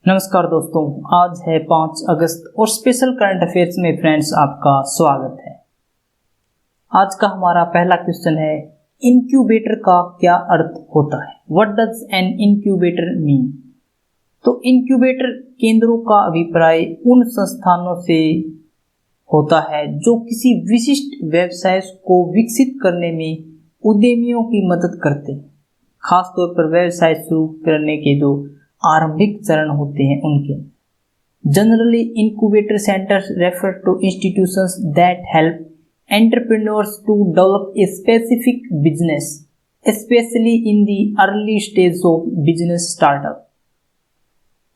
नमस्कार दोस्तों, आज है 5 अगस्त और स्पेशल करंट अफेयर्स में फ्रेंड्स आपका स्वागत है। आज का हमारा पहला क्वेश्चन है, इनक्यूबेटर का क्या अर्थ होता है? What does N incubator mean? तो इनक्यूबेटर केंद्रों का अभिप्राय उन संस्थानों से होता है जो किसी विशिष्ट व्यवसाय को विकसित करने में उद्यमियों की मदद करते हैं, खासतौर पर व्यवसाय शुरू करने के जो आरंभिक चरण होते हैं उनके। Generally incubator centres refer to institutions that help entrepreneurs to develop a specific business, specially in the early stage of business startup.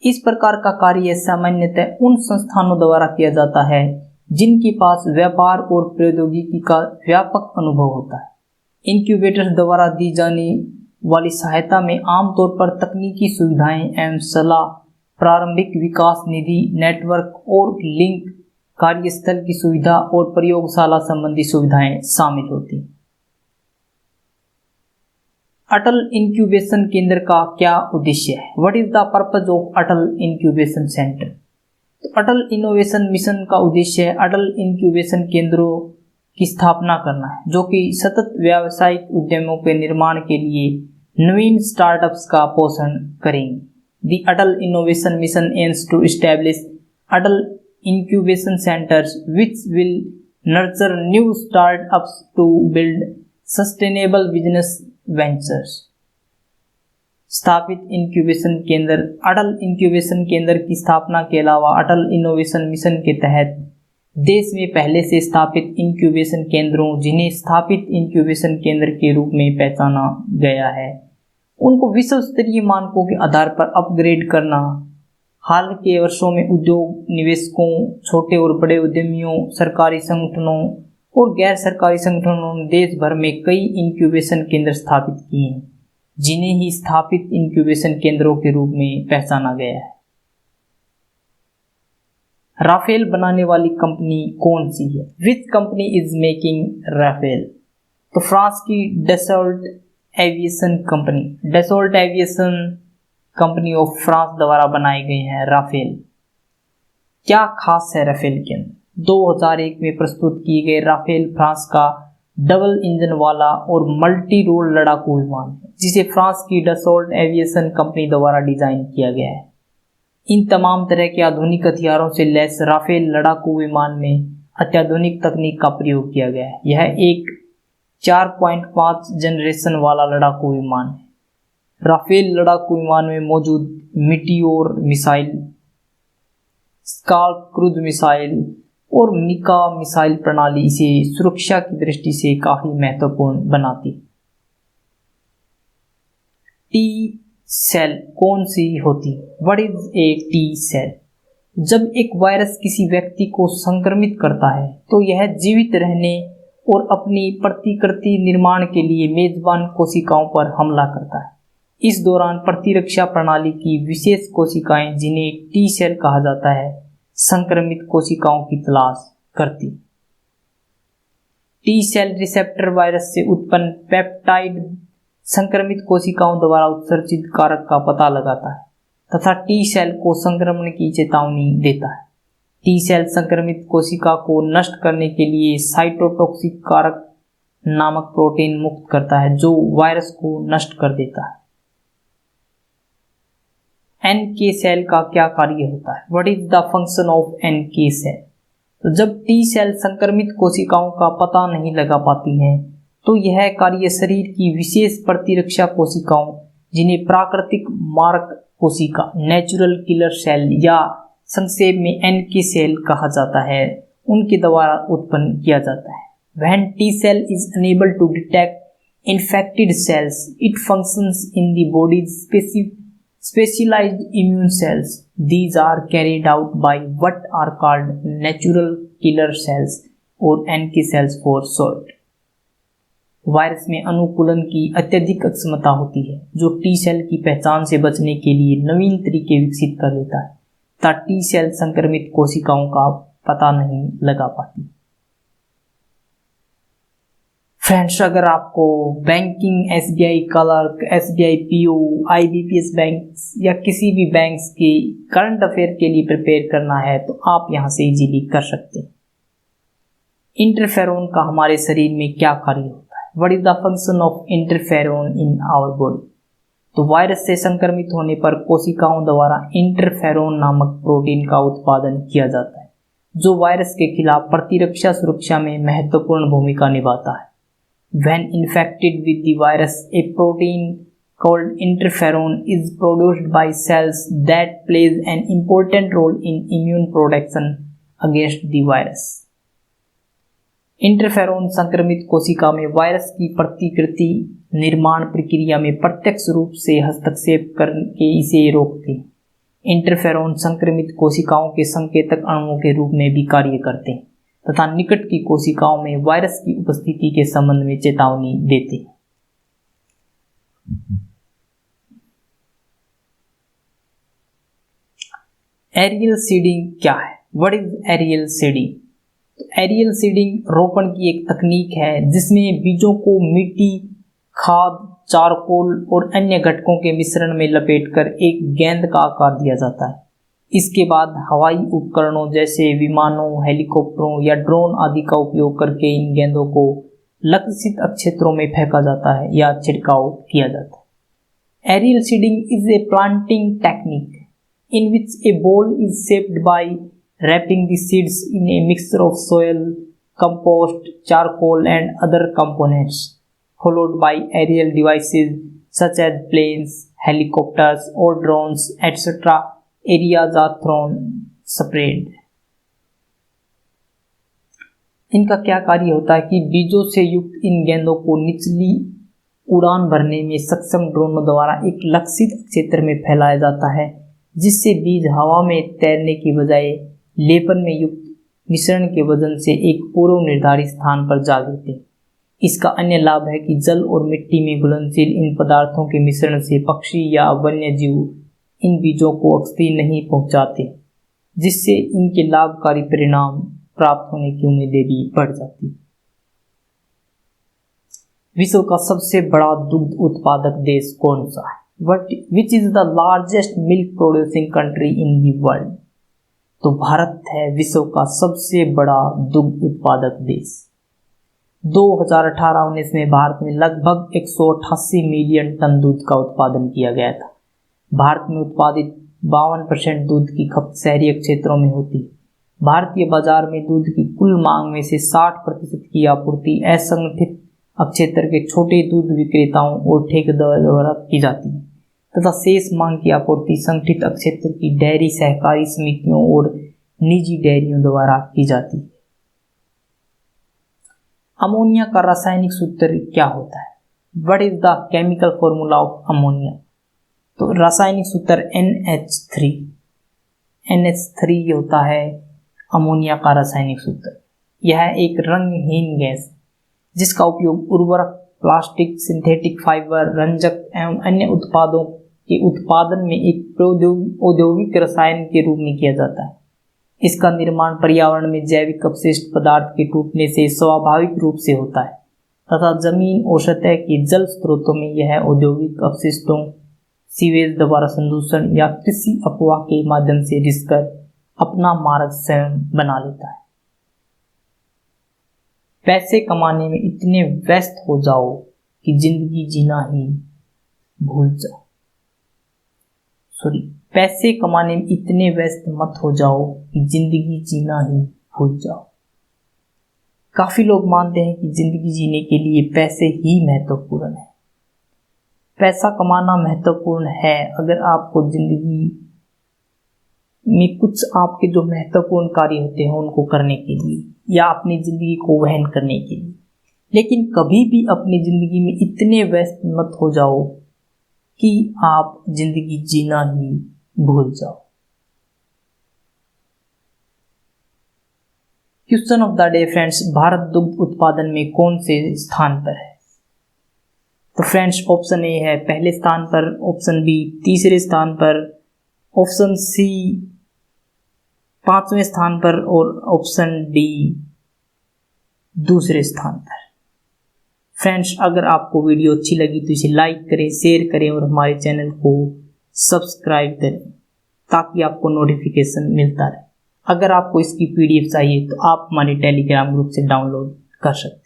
इस प्रकार का कार्य सामान्यतः उन संस्थानों द्वारा किया जाता है जिनके पास व्यापार और प्रौद्योगिकी का व्यापक अनुभव होता है। इंक्यूबेटर्स द्वारा दी जाने वाली सहायता में आमतौर पर तकनीकी सुविधाएं एवं सलाह, प्रारंभिक विकास निधि, नेटवर्क और लिंक, कार्यस्थल की सुविधा और प्रयोगशाला संबंधी सुविधाएं शामिल होती हैं। अटल इंक्यूबेशन केंद्र का क्या उद्देश्य है? What is the purpose of Atal incubation centre? तो अटल इनोवेशन मिशन का उद्देश्य है अटल इंक्यूबेशन केंद्रों की स्थापना करना है जो कि सतत व्यावसायिक उद्यमों के निर्माण के लिए नवीन स्टार्टअप्स का पोषण करेंगे। The Atal innovation mission aims to establish Atal incubation centres which will nurture new startups to build sustainable business ventures. स्थापित इंक्यूबेशन केंद्र। अटल इंक्यूबेशन केंद्र की स्थापना के अलावा अटल इनोवेशन मिशन के तहत देश में पहले से स्थापित इंक्यूबेशन केंद्रों, जिन्हें स्थापित इंक्यूबेशन केंद्र के रूप में पहचाना गया है, उनको विश्व स्तरीय मानकों के आधार पर अपग्रेड करना। हाल के वर्षों में उद्योग निवेशकों, छोटे और बड़े उद्यमियों, सरकारी संगठनों और गैर सरकारी संगठनों ने देश भर में कई इंक्यूबेशन केंद्र स्थापित किए हैं, जिन्हें ही स्थापित इंक्यूबेशन केंद्रों के रूप में पहचाना गया है। राफेल बनाने वाली कंपनी कौन सी है? Which company is making Rafale? तो फ्रांस की Dassault Aviation company, Dassault Aviation company of France द्वारा बनाए गए हैं राफेल। क्या खास है राफेल के अंदर? 2001 में प्रस्तुत किए गए राफेल फ्रांस का डबल इंजन वाला और मल्टी रोल लड़ाकू विमान है, जिसे फ्रांस की डसॉल्ट एविएशन कंपनी द्वारा डिजाइन किया गया है। इन तमाम तरह के आधुनिक हथियारों से लैस राफेल लड़ाकू विमान में अत्याधुनिक तकनीक का प्रयोग किया गया है। यह एक 4.5 जनरेशन वाला लड़ाकू विमान है। राफेल लड़ाकू विमान में मौजूद meteor missile, scalp cruise missile और मिका मिसाइल प्रणाली इसे सुरक्षा की दृष्टि से काफी महत्वपूर्ण बनाती है। टी सेल कौन सी होती है? What is a T cell? जब एक वायरस किसी व्यक्ति को संक्रमित करता है तो यह जीवित रहने और अपनी प्रतिकृति निर्माण के लिए मेजबान कोशिकाओं पर हमला करता है। इस दौरान प्रतिरक्षा प्रणाली की विशेष कोशिकाएं, जिन्हें टी सेल कहा जाता है, संक्रमित कोशिकाओं की तलाश करती। टी सेल रिसेप्टर वायरस से उत्पन्न पेप्टाइड संक्रमित कोशिकाओं द्वारा उत्सर्जित कारक का पता लगाता है तथा टी सेल को संक्रमण की चेतावनी देता है। टी सेल संक्रमित कोशिका को नष्ट करने के लिए साइटोटॉक्सिक कारक नामक प्रोटीन मुक्त करता है जो वायरस को नष्ट कर देता है। एनके सेल का क्या कार्य होता है? What is the function of NK cell? तो जब टी सेल संक्रमित कोशिकाओं का पता नहीं लगा पाती हैं तो यह कार्य शरीर की विशेष प्रतिरक्षा कोशिकाओं, जिन्हें प्राकृतिक मारक कोशिका, नेचुरल किलर सेल या संक्षेप में एनके सेल कहा जाता है, उनके द्वारा उत्पन्न किया जाता है। When T cell is unable to detect infected cells, it functions in the body's specialized immune cells. These are carried out by what are called natural killer cells or NK cells for short. Virus में अनुकूलन की अत्यधिक अक्षमता होती है जो T cell की पहचान से बचने के लिए नवीन तरीके विकसित कर लेता है तथा टी सेल संक्रमित कोशिकाओं का पता नहीं लगा पाती। फ्रेंड्स, अगर आपको banking, SBI clerk, SBI PO, IBPS bank या किसी भी बैंक की करंट अफेयर के लिए प्रिपेयर करना है तो आप यहाँ से इजीली कर सकते हैं। इंटरफेरोन का हमारे शरीर में क्या कार्य होता है? What is the function of interferon in our body? तो वायरस से संक्रमित होने पर कोशिकाओं द्वारा इंटरफेरोन नामक प्रोटीन का उत्पादन किया जाता है, जो वायरस के खिलाफ प्रतिरक्षा सुरक्षा में महत्वपूर्ण भूमिका निभाता है। When infected with the virus, a protein called interferon is produced by cells that plays an important role in immune protection against the virus. Interferon संक्रमित कोशिका में वायरस की प्रतिकृति निर्माण प्रक्रिया में प्रत्यक्ष रूप से हस्तक्षेप करके इसे रोकते हैं। इंटरफेरोन संक्रमित कोशिकाओं के संकेतक अणुओं के रूप में भी कार्य करते हैं तथा निकट की कोशिकाओं में वायरस की उपस्थिति के संबंध में चेतावनी देते हैं। एरियल सीडिंग क्या है? What is aerial seeding? तो एरियल सीडिंग रोपण की एक तकनीक है जिसमें बीजों को मिट्टी, खाद, चारकोल और अन्य घटकों के मिश्रण में लपेटकर एक गेंद का आकार दिया जाता है। इसके बाद हवाई उपकरणों जैसे विमानों, हेलीकॉप्टरों या ड्रोन आदि का उपयोग करके इन गेंदों को लक्षित क्षेत्रों में फेंका जाता है या छिड़काव किया जाता है। Aerial seeding is a planting technique in which a bowl is shaped by wrapping the seeds in a mixture of soil, compost, charcoal and other components, followed by aerial devices such as planes, helicopters or drones, etc. Areas are thrown spread. इनका क्या कार्य होता है कि बीजों से युक्त इन गेंदों को निचली उड़ान भरने में सक्षम ड्रोनों द्वारा एक लक्षित क्षेत्र में फैलाया जाता है, जिससे बीज हवा में तैरने की बजाय लेपन में युक्त मिश्रण के वजन से एक पूर्व निर्धारित स्थान पर जा गिरते। इसका अन्य लाभ है कि जल और मिट्टी में घुलनशील इन पदार्थों के मिश्रण से पक्षी या वन्य जीव इन बीजों को क्षति नहीं पहुंचाते, जिससे इनके लाभकारी परिणाम प्राप्त होने की उम्मीदें भी बढ़ जाती। विश्व का सबसे बड़ा दुग्ध उत्पादक देश कौन सा है? Which is the largest milk producing country in the world? तो भारत है विश्व का सबसे बड़ा दुग्ध उत्पादक देश। 2018-19 में भारत में लगभग 188 मिलियन टन दूध का उत्पादन किया गया था। भारत में उत्पादित 52% दूध की खपत शहरी क्षेत्रों में होती है। भारतीय बाजार में दूध की कुल मांग में से 60% की आपूर्ति असंगठित क्षेत्र के छोटे दूध विक्रेताओं और ठेकेदारों द्वारा की जाती है तथा शेष मांग की आपूर्ति संगठित क्षेत्र की डेयरी सहकारी समितियों और निजी डेयरियों द्वारा की जाती है। अमोनिया का रासायनिक सूत्र क्या होता है? What is the chemical formula of ammonia? तो रासायनिक सूत्र NH3 होता है अमोनिया का रासायनिक सूत्र। यह एक रंगहीन गैस जिसका उपयोग उर्वरक, प्लास्टिक, सिंथेटिक फाइबर, रंजक एवं अन्य उत्पादों के उत्पादन में एक औद्योगिक रसायन के रूप में किया जाता है। इसका निर्माण पर्यावरण में जैविक अपशिष्ट पदार्थ के टूटने से स्वाभाविक रूप से होता है तथा जमीन और सतह के जल स्रोतों में यह औद्योगिक अपशिष्टों, सीवेज द्वारा संदूषण या कृषि अपवाह के माध्यम से रिसकर अपना मार्ग स्वयं बना लेता है। पैसे कमाने में इतने व्यस्त हो जाओ कि जिंदगी जीना ही भूल जाओ। पैसे कमाने में इतने व्यस्त मत हो जाओ कि जिंदगी जीना ही भूल जाओ। काफी लोग मानते हैं कि जिंदगी जीने के लिए पैसे ही महत्वपूर्ण है। पैसा कमाना महत्वपूर्ण है अगर आपको जिंदगी में कुछ आपके जो महत्वपूर्ण कार्य होते हैं उनको करने के लिए या अपनी जिंदगी को वहन करने के लिए, लेकिन कभी भी अपनी जिंदगी में इतने व्यस्त मत हो जाओ कि आप जिंदगी जीना ही भूल जाओ। Question of the day friends, Bharat दुग्ध उत्पादन में कौन से स्थान पर है? तो फ्रेंड्स ऑप्शन ए है पहले स्थान पर, ऑप्शन बी तीसरे स्थान पर, ऑप्शन सी 5वें स्थान पर और ऑप्शन डी दूसरे स्थान पर। फ्रेंड्स, अगर आपको वीडियो अच्छी लगी तो इसे लाइक करें, शेयर करें और हमारे चैनल को सब्सक्राइब करें ताकि आपको नोटिफिकेशन मिलता रहे। अगर आपको इसकी PDF चाहिए तो आप हमारे टेलीग्राम ग्रुप से डाउनलोड कर सकते हैं।